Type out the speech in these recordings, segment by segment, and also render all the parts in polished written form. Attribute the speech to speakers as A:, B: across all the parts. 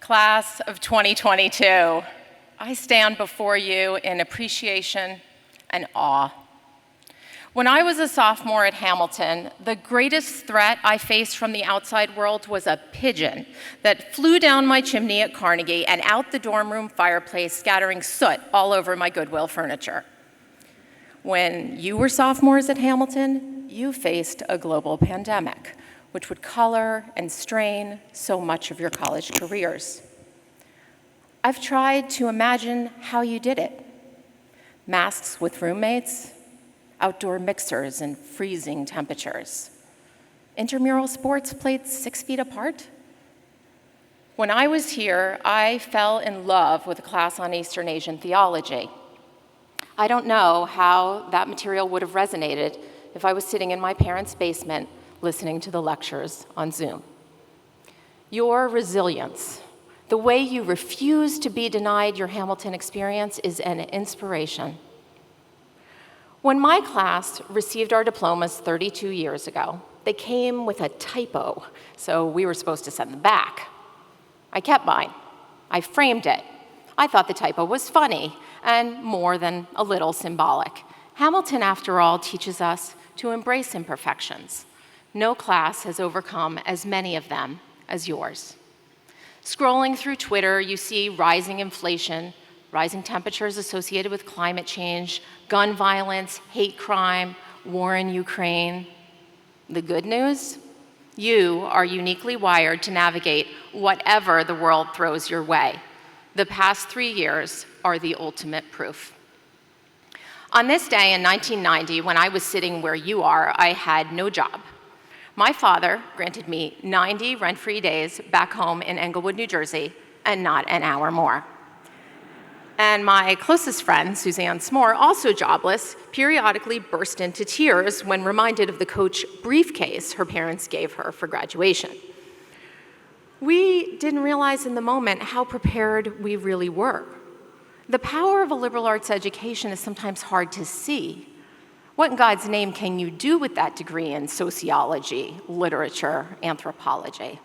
A: Class of 2022, I stand before you in appreciation and awe. When I was a sophomore at Hamilton, the greatest threat I faced from the outside world was a pigeon that flew down my chimney at Carnegie and out the dorm room fireplace, scattering soot all over my Goodwill furniture. When you were sophomores at Hamilton, you faced a global pandemic, which would color and strain so much of your college careers. I've tried to imagine how you did it. Masks with roommates, outdoor mixers in freezing temperatures. Intramural sports played 6 feet apart. When I was here, I fell in love with a class on Eastern Asian theology. I don't know how that material would have resonated if I was sitting in my parents' basement listening to the lectures on Zoom. Your resilience, the way you refuse to be denied your Hamilton experience, is an inspiration. When my class received our diplomas 32 years ago, they came with a typo, so we were supposed to send them back. I kept mine. I framed it. I thought the typo was funny and more than a little symbolic. Hamilton, after all, teaches us to embrace imperfections. No class has overcome as many of them as yours. Scrolling through Twitter, you see rising inflation, rising temperatures associated with climate change, gun violence, hate crime, war in Ukraine. The good news? You are uniquely wired to navigate whatever the world throws your way. The past 3 years are the ultimate proof. On this day in 1990, when I was sitting where you are, I had no job. My father granted me 90 rent-free days back home in Englewood, New Jersey, and not an hour more. And my closest friend, Suzanne Smore, also jobless, periodically burst into tears when reminded of the Coach briefcase her parents gave her for graduation. We didn't realize in the moment how prepared we really were. The power of a liberal arts education is sometimes hard to see. What in God's name can you do with that degree in sociology, literature, anthropology?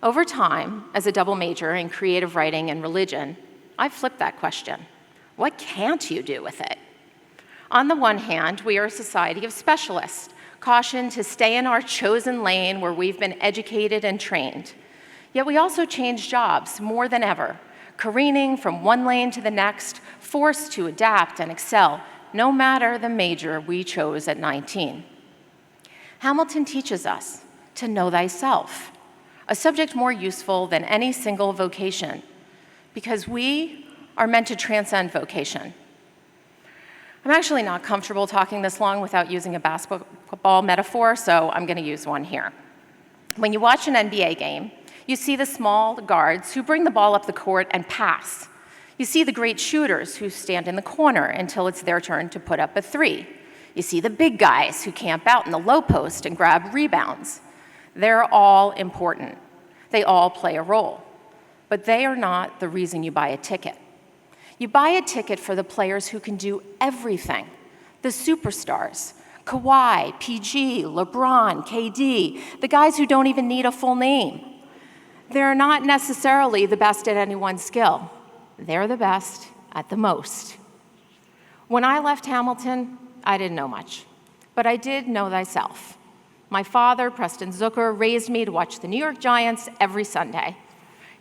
A: Over time, as a double major in creative writing and religion, I've flipped that question. What can't you do with it? On the one hand, we are a society of specialists, cautioned to stay in our chosen lane where we've been educated and trained. Yet we also change jobs more than ever, careening from one lane to the next, forced to adapt and excel, no matter the major we chose at 19. Hamilton teaches us to know thyself, a subject more useful than any single vocation, because we are meant to transcend vocation. I'm actually not comfortable talking this long without using a basketball metaphor, so I'm going to use one here. When you watch an NBA game, you see the small guards who bring the ball up the court and pass. You see the great shooters who stand in the corner until it's their turn to put up a three. You see the big guys who camp out in the low post and grab rebounds. They're all important. They all play a role. But they are not the reason you buy a ticket. You buy a ticket for the players who can do everything, the superstars, Kawhi, PG, LeBron, KD, the guys who don't even need a full name. They're not necessarily the best at any one skill. They're the best at the most. When I left Hamilton, I didn't know much, but I did know thyself. My father, Preston Zucker, raised me to watch the New York Giants every Sunday.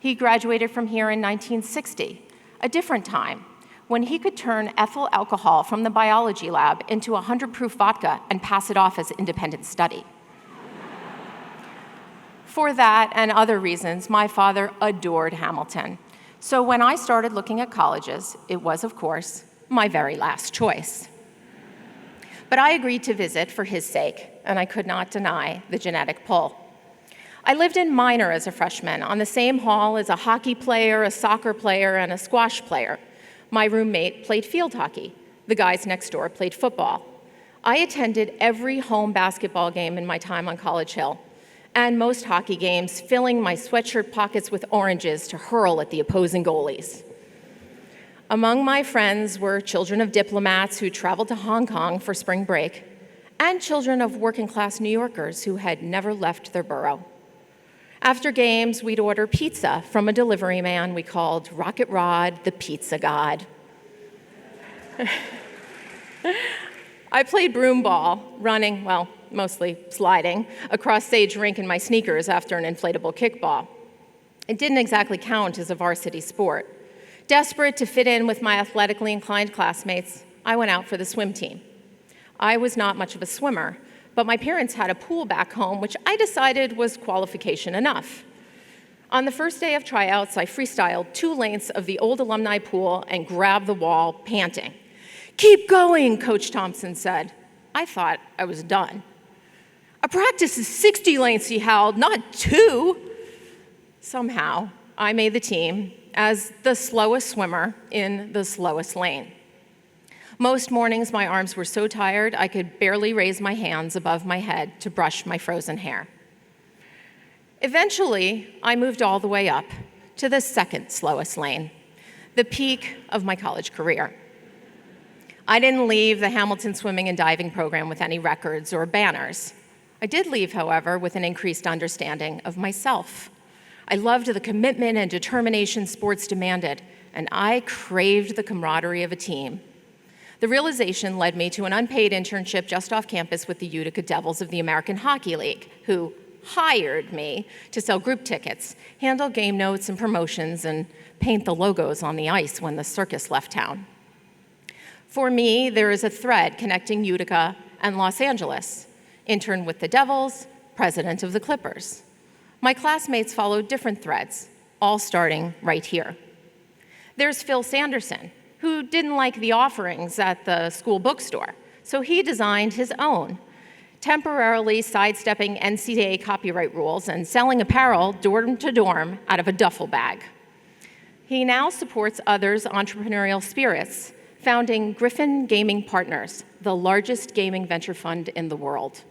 A: He graduated from here in 1960, a different time, when he could turn ethyl alcohol from the biology lab into 100-proof vodka and pass it off as independent study. For that and other reasons, my father adored Hamilton. So when I started looking at colleges, it was, of course, my very last choice. But I agreed to visit for his sake, and I could not deny the genetic pull. I lived in Minor as a freshman, on the same hall as a hockey player, a soccer player, and a squash player. My roommate played field hockey. The guys next door played football. I attended every home basketball game in my time on College Hill, and most hockey games, filling my sweatshirt pockets with oranges to hurl at the opposing goalies. Among my friends were children of diplomats who traveled to Hong Kong for spring break, and children of working-class New Yorkers who had never left their borough. After games, we'd order pizza from a delivery man we called Rocket Rod, the pizza god. I played broom ball, running, well, mostly sliding, across stage rink in my sneakers after an inflatable kickball. It didn't exactly count as a varsity sport. Desperate to fit in with my athletically inclined classmates, I went out for the swim team. I was not much of a swimmer, but my parents had a pool back home, which I decided was qualification enough. On the first day of tryouts, I freestyled 2 lanes of the old alumni pool and grabbed the wall, panting. "Keep going," Coach Thompson said. I thought I was done. "A practice is 60 lanes," he howled, "not 2. Somehow, I made the team as the slowest swimmer in the slowest lane. Most mornings, my arms were so tired I could barely raise my hands above my head to brush my frozen hair. Eventually, I moved all the way up to the second slowest lane, the peak of my college career. I didn't leave the Hamilton swimming and diving program with any records or banners. I did leave, however, with an increased understanding of myself. I loved the commitment and determination sports demanded, and I craved the camaraderie of a team. The realization led me to an unpaid internship just off campus with the Utica Devils of the American Hockey League, who hired me to sell group tickets, handle game notes and promotions, and paint the logos on the ice when the circus left town. For me, there is a thread connecting Utica and Los Angeles. Interned with the Devils, president of the Clippers. My classmates followed different threads, all starting right here. There's Phil Sanderson, who didn't like the offerings at the school bookstore, so he designed his own, temporarily sidestepping NCAA copyright rules and selling apparel dorm to dorm out of a duffel bag. He now supports others' entrepreneurial spirits, founding Griffin Gaming Partners, the largest gaming venture fund in the world.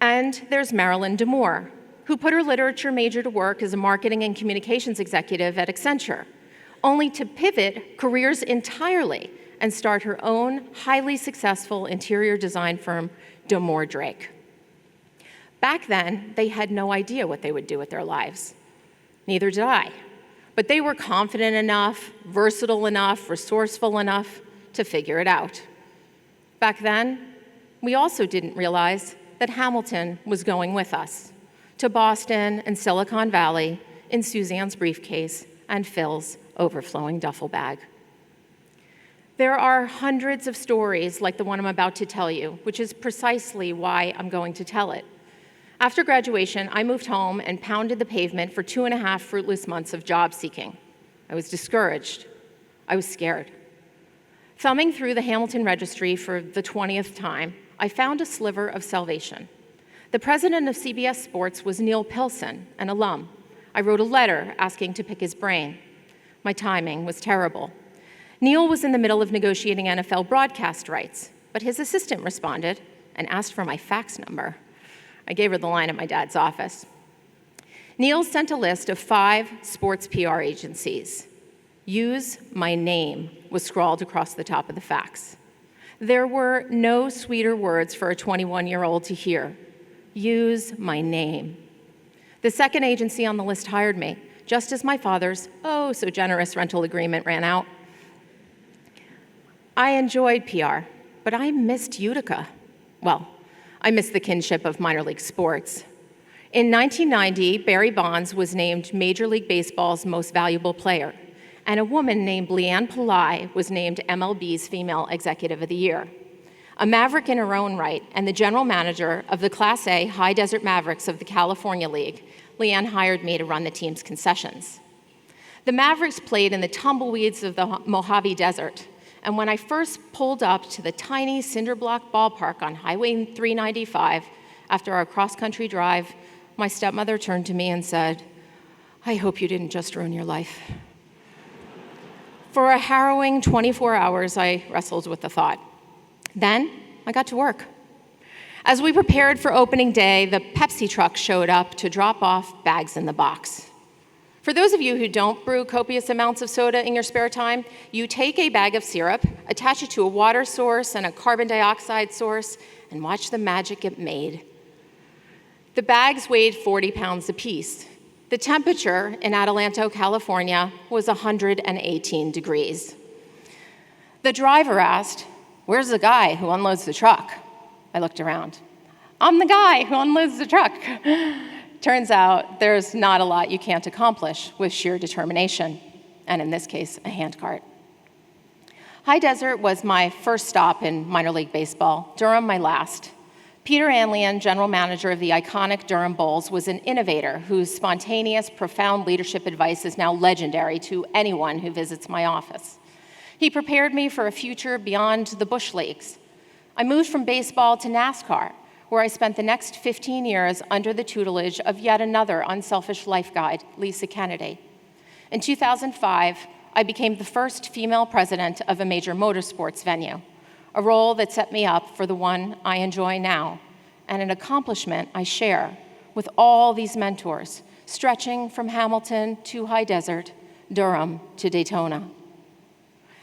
A: And there's Marilyn DeMoore, who put her literature major to work as a marketing and communications executive at Accenture, only to pivot careers entirely and start her own highly successful interior design firm, DeMoore Drake. Back then, they had no idea what they would do with their lives. Neither did I. But they were confident enough, versatile enough, resourceful enough to figure it out. Back then, we also didn't realize that Hamilton was going with us to Boston and Silicon Valley in Suzanne's briefcase and Phil's overflowing duffel bag. There are hundreds of stories like the one I'm about to tell you, which is precisely why I'm going to tell it. After graduation, I moved home and pounded the pavement for 2.5 fruitless months of job seeking. I was discouraged. I was scared. Thumbing through the Hamilton registry for the 20th time, I found a sliver of salvation. The president of CBS Sports was Neil Pilson, an alum. I wrote a letter asking to pick his brain. My timing was terrible. Neil was in the middle of negotiating NFL broadcast rights, but his assistant responded and asked for my fax number. I gave her the line at my dad's office. Neil sent a list of 5 sports PR agencies. "Use my name" was scrawled across the top of the fax. There were no sweeter words for a 21-year-old to hear. Use my name. The second agency on the list hired me, just as my father's oh-so-generous rental agreement ran out. I enjoyed PR, but I missed Utica. Well, I missed the kinship of minor league sports. In 1990, Barry Bonds was named Major League Baseball's most valuable player, and a woman named Leanne Pillai was named MLB's Female Executive of the Year. A maverick in her own right and the general manager of the Class A High Desert Mavericks of the California League, Leanne hired me to run the team's concessions. The Mavericks played in the tumbleweeds of the Mojave Desert, and when I first pulled up to the tiny cinder block ballpark on Highway 395 after our cross-country drive, my stepmother turned to me and said, "I hope you didn't just ruin your life." For a harrowing 24 hours, I wrestled with the thought. Then, I got to work. As we prepared for opening day, the Pepsi truck showed up to drop off bags in the box. For those of you who don't brew copious amounts of soda in your spare time, you take a bag of syrup, attach it to a water source and a carbon dioxide source, and watch the magic get made. The bags weighed 40 pounds apiece. The temperature in Adelanto, California was 118 degrees. The driver asked, "Where's the guy who unloads the truck?" I looked around. "I'm the guy who unloads the truck." Turns out there's not a lot you can't accomplish with sheer determination, and in this case, a handcart. High Desert was my first stop in minor league baseball, Durham my last. Peter Anlian, general manager of the iconic Durham Bulls, was an innovator whose spontaneous, profound leadership advice is now legendary to anyone who visits my office. He prepared me for a future beyond the Bush Leagues. I moved from baseball to NASCAR, where I spent the next 15 years under the tutelage of yet another unselfish life guide, Lisa Kennedy. In 2005, I became the first female president of a major motorsports venue, a role that set me up for the one I enjoy now, and an accomplishment I share with all these mentors, stretching from Hamilton to High Desert, Durham to Daytona.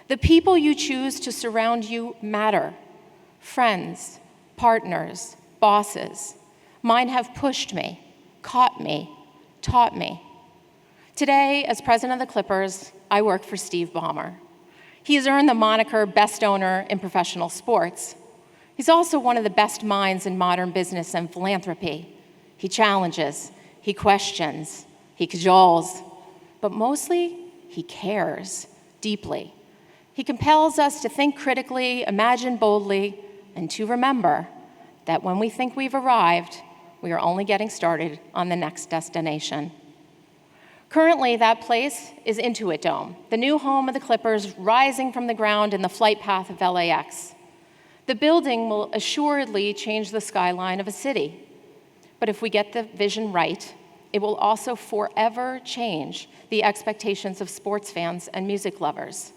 A: The people you choose to surround you matter. Friends, partners, bosses. Mine have pushed me, caught me, taught me. Today, as president of the Clippers, I work for Steve Ballmer. He has earned the moniker best owner in professional sports. He's also one of the best minds in modern business and philanthropy. He challenges, he questions, he cajoles, but mostly he cares deeply. He compels us to think critically, imagine boldly, and to remember that when we think we've arrived, we are only getting started on the next destination. Currently, that place is Intuit Dome, the new home of the Clippers rising from the ground in the flight path of LAX. The building will assuredly change the skyline of a city, but if we get the vision right, it will also forever change the expectations of sports fans and music lovers.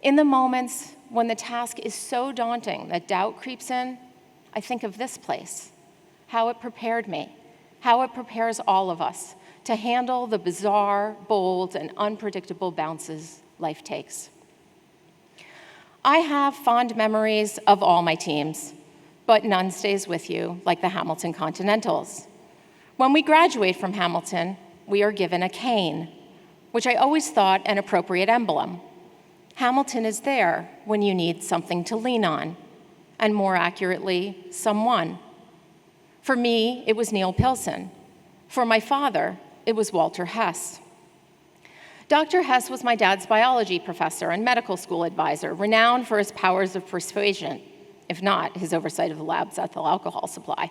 A: In the moments when the task is so daunting that doubt creeps in, I think of this place, how it prepared me, how it prepares all of us to handle the bizarre, bold, and unpredictable bounces life takes. I have fond memories of all my teams, but none stays with you like the Hamilton Continentals. When we graduate from Hamilton, we are given a cane, which I always thought an appropriate emblem. Hamilton is there when you need something to lean on, and more accurately, someone. For me, it was Neil Pilson. For my father, it was Walter Hess. Dr. Hess was my dad's biology professor and medical school advisor, renowned for his powers of persuasion, if not his oversight of the lab's ethyl alcohol supply.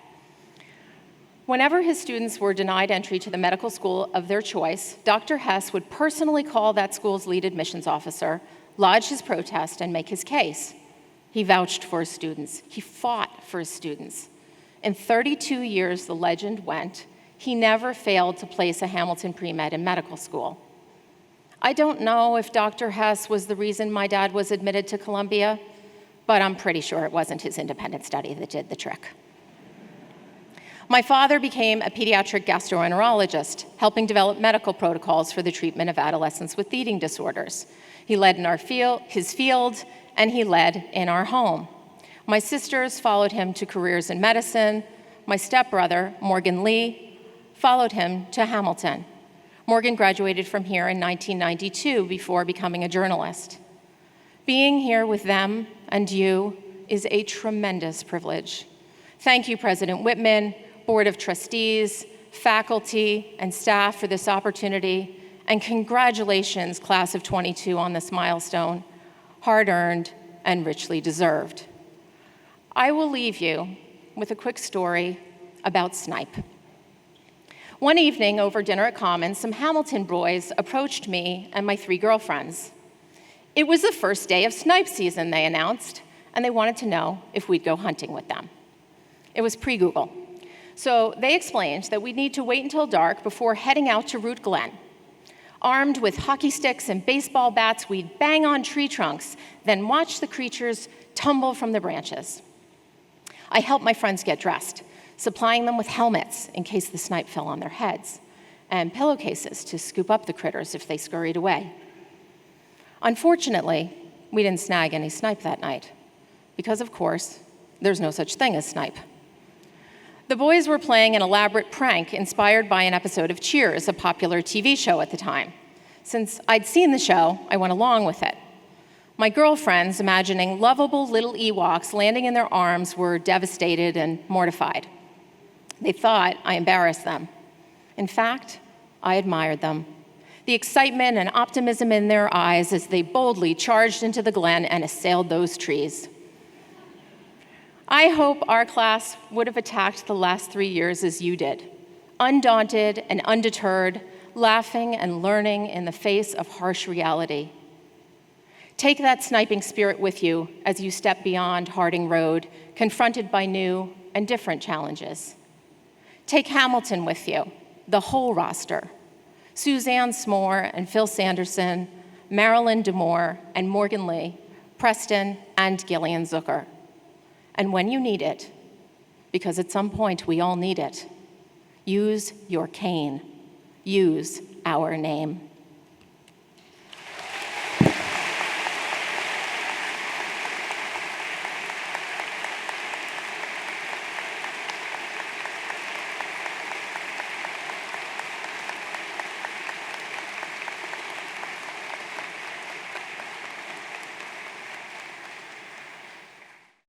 A: Whenever his students were denied entry to the medical school of their choice, Dr. Hess would personally call that school's lead admissions officer, lodge his protest, and make his case. He vouched for his students. He fought for his students. In 32 years, the legend went, he never failed to place a Hamilton pre-med in medical school. I don't know if Dr. Hess was the reason my dad was admitted to Columbia, but I'm pretty sure it wasn't his independent study that did the trick. My father became a pediatric gastroenterologist, helping develop medical protocols for the treatment of adolescents with eating disorders. He led in his field, and he led in our home. My sisters followed him to careers in medicine. My stepbrother, Morgan Lee, followed him to Hamilton. Morgan graduated from here in 1992 before becoming a journalist. Being here with them and you is a tremendous privilege. Thank you, President Whitman, Board of Trustees, faculty, and staff for this opportunity, and congratulations, class of 22, on this milestone, hard-earned and richly deserved. I will leave you with a quick story about Snipe. One evening over dinner at Commons, some Hamilton boys approached me and my 3 girlfriends. It was the first day of snipe season, they announced, and they wanted to know if we'd go hunting with them. It was pre-Google. So they explained that we'd need to wait until dark before heading out to Root Glen. Armed with hockey sticks and baseball bats, we'd bang on tree trunks, then watch the creatures tumble from the branches. I helped my friends get dressed, supplying them with helmets in case the snipe fell on their heads, and pillowcases to scoop up the critters if they scurried away. Unfortunately, we didn't snag any snipe that night, because of course, there's no such thing as snipe. The boys were playing an elaborate prank inspired by an episode of Cheers, a popular TV show at the time. Since I'd seen the show, I went along with it. My girlfriends, imagining lovable little Ewoks landing in their arms, were devastated and mortified. They thought I embarrassed them. In fact, I admired them. The excitement and optimism in their eyes as they boldly charged into the Glen and assailed those trees. I hope our class would have attacked the last 3 years as you did, undaunted and undeterred, laughing and learning in the face of harsh reality. Take that sniping spirit with you as you step beyond Harding Road, confronted by new and different challenges. Take Hamilton with you, the whole roster. Suzanne Smore and Phil Sanderson, Marilyn DeMoore and Morgan Lee, Preston and Gillian Zucker. And when you need it, because at some point we all need it, use your cane. Use our name.